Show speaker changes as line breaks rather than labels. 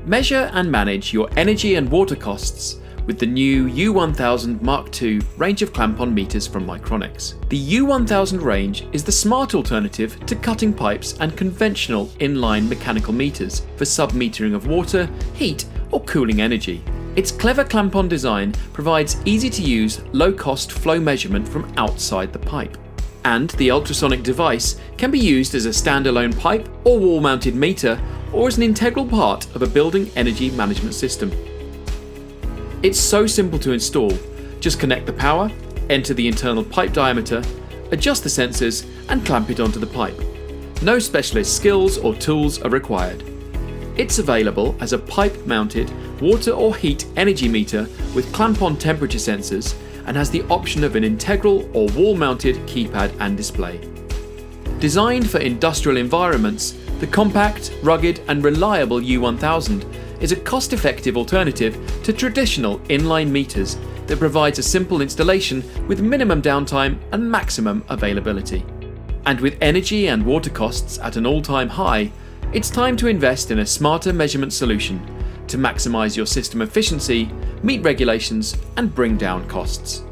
Measure and manage your energy and water costs with the new U1000MKII range of clamp-on meters from Micronics. The U1000 range is the smart alternative to cutting pipes and conventional inline mechanical meters for sub-metering of water, heat or cooling energy. Its clever clamp-on design provides easy-to-use, low-cost flow measurement from outside the pipe. And the ultrasonic device can be used as a standalone pipe or wall-mounted meter, or as an integral part of a building energy management system. It's so simple to install. Just connect the power, enter the internal pipe diameter, adjust the sensors and clamp it onto the pipe. No specialist skills or tools are required. It's available as a pipe-mounted water or heat energy meter with clamp-on temperature sensors and has the option of an integral or wall-mounted keypad and display. Designed for industrial environments, the compact, rugged and reliable U1000 is a cost-effective alternative to traditional inline meters that provides a simple installation with minimum downtime and maximum availability. And with energy and water costs at an all-time high, it's time to invest in a smarter measurement solution to maximize your system efficiency, meet regulations and bring down costs.